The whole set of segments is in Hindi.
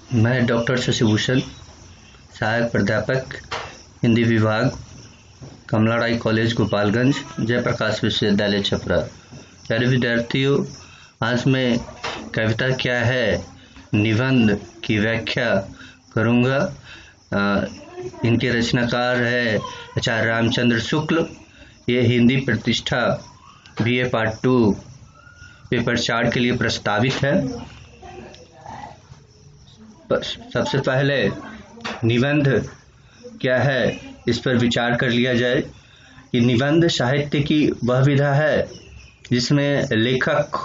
मैं डॉक्टर शशिभूषण, सहायक प्राध्यापक, हिंदी विभाग, कमलाराय कॉलेज गोपालगंज, जयप्रकाश विश्वविद्यालय छपरा। प्यारे विद्यार्थियों, आज मैं कविता क्या है निबंध की व्याख्या करूँगा। इनके रचनाकार है आचार्य रामचंद्र शुक्ल। ये हिंदी प्रतिष्ठा BA पार्ट 2 पेपर 4 के लिए प्रस्तावित है। सबसे पहले निबंध क्या है इस पर विचार कर लिया जाए कि निबंध साहित्य की वह विधा है जिसमें लेखक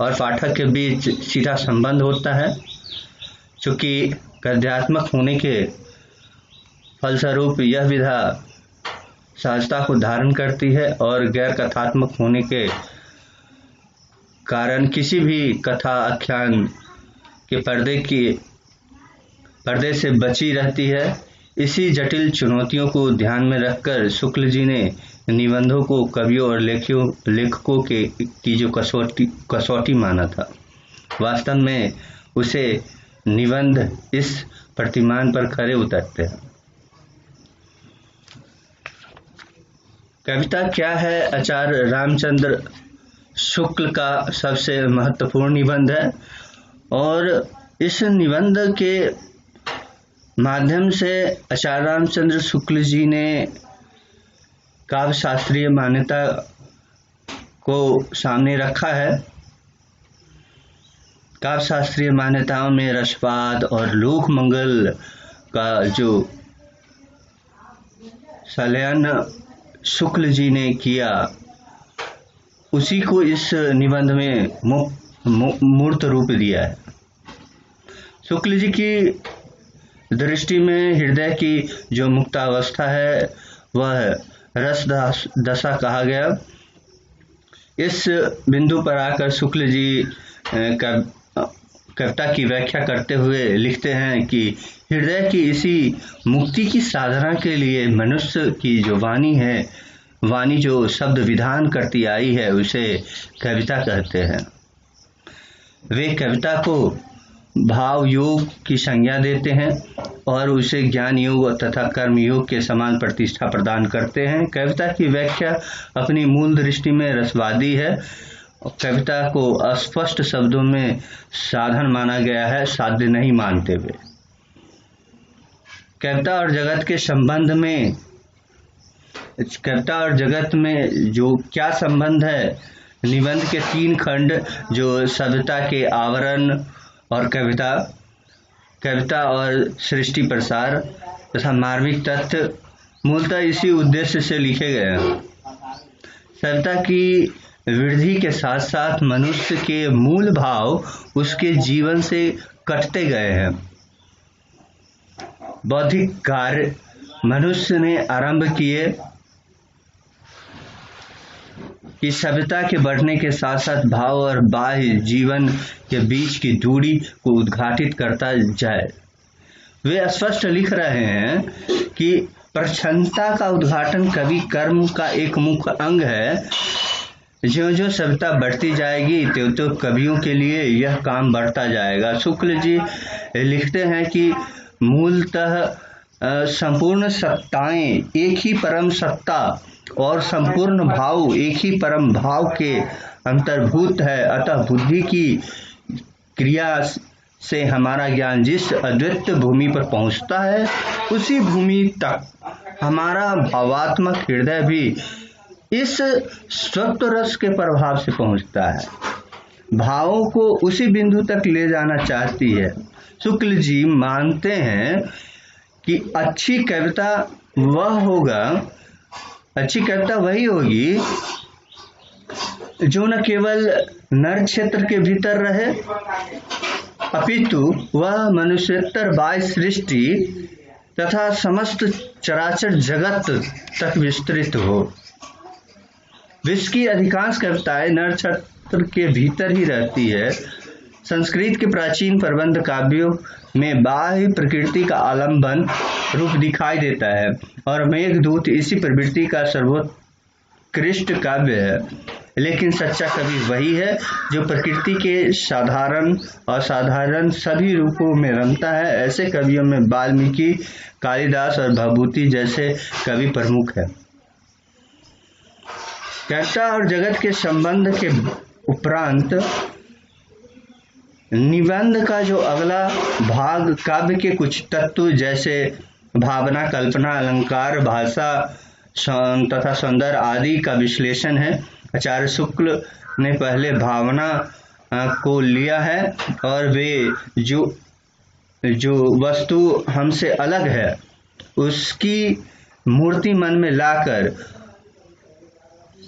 और पाठक के बीच सीधा संबंध होता है। चूँकि गद्यात्मक होने के फलस्वरूप यह विधा सहजता को धारण करती है और गैर कथात्मक होने के कारण किसी भी कथा आख्यान के पर्दे से बची रहती है। इसी जटिल चुनौतियों को ध्यान में रखकर शुक्ल जी ने निबंधों को कवियों और लेखकों की जो कसौटी माना था, वास्तव में उसे निबंध इस प्रतिमान पर खरे उतरते हैं। कविता क्या है आचार्य रामचंद्र शुक्ल का सबसे महत्वपूर्ण निबंध है और इस निबंध के माध्यम से आचार्य रामचंद्र शुक्ल जी ने काव्य शास्त्रीय मान्यता को सामने रखा है। काव्य शास्त्रीय मान्यताओं में रसवाद और लोक मंगल का जो संलयन शुक्ल जी ने किया, उसी को इस निबंध में मूर्त रूप दिया है। शुक्ल जी की दृष्टि में हृदय की जो मुक्तावस्था है वह रस दशा कहा गया। इस बिंदु पर आकर शुक्ल जी कविता की व्याख्या करते हुए लिखते हैं कि हृदय की इसी मुक्ति की साधना के लिए मनुष्य की जो वाणी जो शब्द विधान करती आई है उसे कविता कहते हैं। वे कविता को भाव योग की संज्ञा देते हैं और उसे ज्ञान योग तथा कर्म योग के समान प्रतिष्ठा प्रदान करते हैं। कविता की व्याख्या अपनी मूल दृष्टि में रसवादी है। कविता को अस्पष्ट शब्दों में साधन माना गया है, साध्य नहीं मानते हुए। कविता और जगत में जो क्या संबंध है, निबंध के 3 खंड जो सभ्यता के आवरण और कविता और सृष्टि प्रसार तथा मार्मिक तथ्य मूलतः इसी उद्देश्य से लिखे गए हैं। सभ्यता की वृद्धि के साथ साथ मनुष्य के मूल भाव उसके जीवन से कटते गए हैं। बौद्धिक कार्य मनुष्य ने आरंभ किए कि सभ्यता के बढ़ने के साथ साथ भाव और बाह्य जीवन के बीच की दूरी को उद्घाटित करता जाए। वे स्पष्ट लिख रहे हैं कि प्रच्छन्नता का उद्घाटन कवि कर्म का एक मुख्य अंग है। ज्यों-ज्यों सभ्यता बढ़ती जाएगी त्यों कवियों के लिए यह काम बढ़ता जाएगा। शुक्ल जी लिखते हैं कि मूलतः संपूर्ण सत्ताएं एक ही परम सत्ता और संपूर्ण भाव एक ही परम भाव के अंतर्भूत है। अतः बुद्धि की क्रिया से हमारा ज्ञान जिस अद्वैत भूमि पर पहुंचता है, उसी भूमि तक हमारा भावात्मक हृदय भी इस स्वत्व रस के प्रभाव से पहुंचता है। भावों को उसी बिंदु तक ले जाना चाहती है। शुक्ल जी मानते हैं कि अच्छी कविता वही होगी जो न केवल नर क्षेत्र के भीतर रहे, अपितु वह मनुष्योत्तर बाह्य सृष्टि तथा समस्त चराचर जगत तक विस्तृत हो। विश्व की अधिकांश कविताएं नर क्षेत्र के भीतर ही रहती है। संस्कृत के प्राचीन प्रबंध काव्यों में बाह्य प्रकृति का आलंबन रूप दिखाई देता है और मेघदूत इसी प्रवृत्ति का सर्वोत्कृष्ट काव्य है। लेकिन सच्चा कवि वही है जो प्रकृति के साधारण असाधारण सभी रूपों में रमता है। ऐसे कवियों में वाल्मीकि, कालिदास और भवभूति जैसे कवि प्रमुख है। कर्ता और जगत के संबंध के उपरांत निबंध का जो अगला भाग काव्य के कुछ तत्व जैसे भावना, कल्पना, अलंकार, भाषा तथा सौंदर्य आदि का विश्लेषण है। आचार्य शुक्ल ने पहले भावना को लिया है और वे जो वस्तु हमसे अलग है उसकी मूर्ति मन में लाकर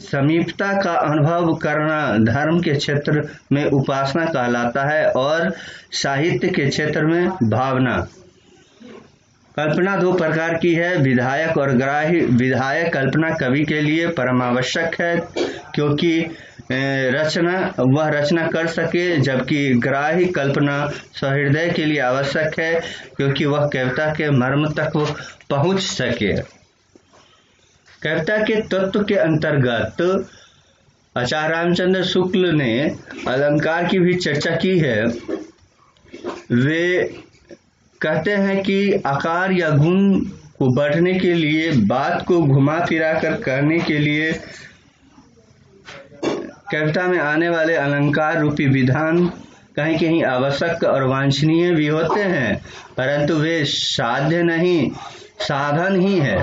समीपता का अनुभव करना धर्म के क्षेत्र में उपासना कहलाता है और साहित्य के क्षेत्र में भावना। कल्पना दो प्रकार की है, विधायक और ग्राह्य। विधायक कल्पना कवि के लिए परमावश्यक है क्योंकि वह रचना कर सके, जबकि ग्राह्य कल्पना सहृदय के लिए आवश्यक है क्योंकि वह कविता के मर्म तक पहुंच सके। कविता के तत्व के अंतर्गत आचार्य रामचंद्र शुक्ल ने अलंकार की भी चर्चा की है। वे कहते हैं कि आकार या गुण को बढ़ने के लिए, बात को घुमा फिरा कर कहने के लिए कविता में आने वाले अलंकार रूपी विधान कहीं कहीं आवश्यक और वांछनीय भी होते हैं, परंतु वे साध्य नहीं, साधन ही है।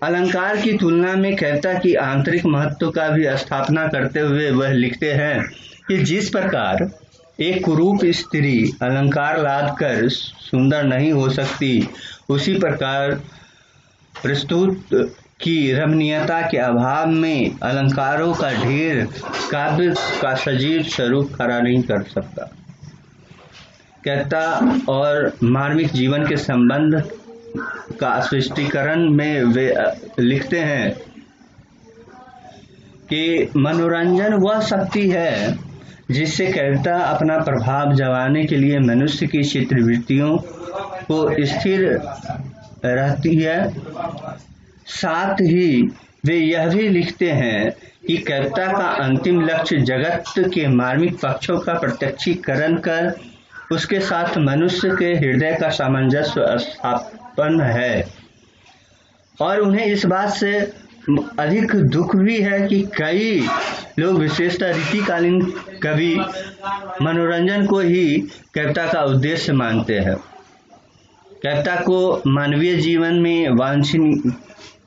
अलंकार की तुलना में कविता की आंतरिक महत्व का भी स्थापना करते हुए वह लिखते हैं कि जिस प्रकार एक कुरूप स्त्री अलंकार लाद कर सुंदर नहीं हो सकती, उसी प्रकार प्रस्तुत की रमणीयता के अभाव में अलंकारों का ढेर काव्य का सजीव स्वरूप खड़ा नहीं कर सकता। कविता और मानविक जीवन के संबंध का स्पष्टीकरण में वे लिखते हैं कि मनोरंजन वह शक्ति है जिससे कविता अपना प्रभाव जमाने के लिए मनुष्य की चित्रवृत्तियों को स्थिर रहती है। साथ ही वे यह भी लिखते हैं कि कविता का अंतिम लक्ष्य जगत के मार्मिक पक्षों का प्रत्यक्षीकरण कर उसके साथ मनुष्य के हृदय का सामंजस्य स्थापन है। और उन्हें इस बात से अधिक दुख भी है कि कई लोग, विशेषतः रीतिकालीन कवि, मनोरंजन को ही कविता का उद्देश्य मानते हैं। कविता को मानवीय जीवन में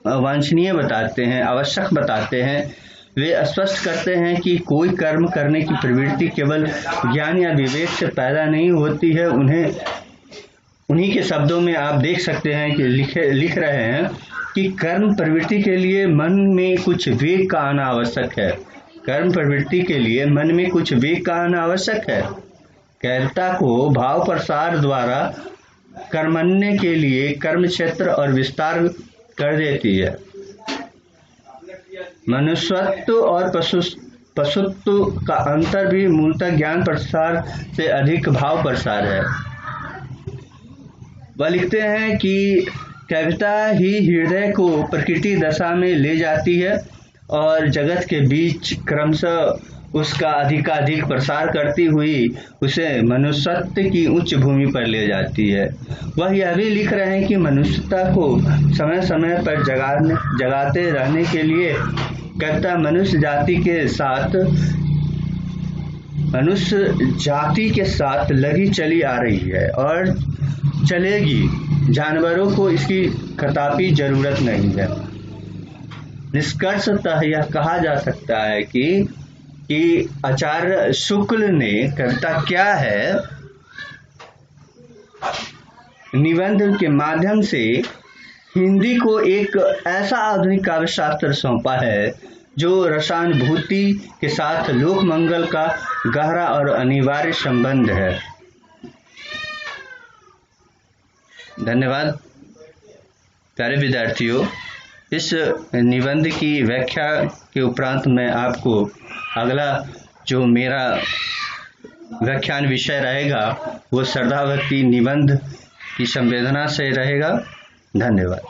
वांछनीय बताते हैं, आवश्यक बताते हैं। वे स्पष्ट करते हैं कि कोई कर्म करने की प्रवृत्ति केवल ज्ञान या विवेक से पैदा नहीं होती है। उन्हीं के शब्दों में आप देख सकते हैं कि लिख रहे हैं कि कर्म प्रवृत्ति के लिए मन में कुछ वेग का आना आवश्यक है। कर्म प्रवृत्ति के लिए मन में कुछ वेग का आना आवश्यक है। कविता को भाव प्रसार द्वारा कर्मण्य के लिए कर्म क्षेत्र और विस्तार कर देती है। मनुष्यत्व और पशुत्व का अंतर भी मूलतः ज्ञान प्रसार से अधिक भाव प्रसार है। वह लिखते हैं कि कविता ही हृदय को प्रकृति दशा में ले जाती है और जगत के बीच क्रमशः उसका अधिकाधिक प्रसार करती हुई उसे मनुष्यत्व की उच्च भूमि पर ले जाती है। वह यह भी लिख रहे हैं कि मनुष्यता को समय समय पर जगाते रहने के लिए कविता मनुष्य जाति के साथ लगी चली आ रही है और चलेगी। जानवरों को इसकी कदापि जरूरत नहीं है। निष्कर्षतः यह कहा जा सकता है कि आचार्य शुक्ल ने कविता क्या है निबंध के माध्यम से हिंदी को एक ऐसा आधुनिक काव्य शास्त्र सौंपा है जो रसानुभूति के साथ लोक मंगल का गहरा और अनिवार्य संबंध है। धन्यवाद प्यारे विद्यार्थियों। इस निबंध की व्याख्या के उपरांत मैं आपको अगला जो मेरा व्याख्यान विषय रहेगा वो श्रद्धावती निबंध की संवेदना से रहेगा। धन्यवाद।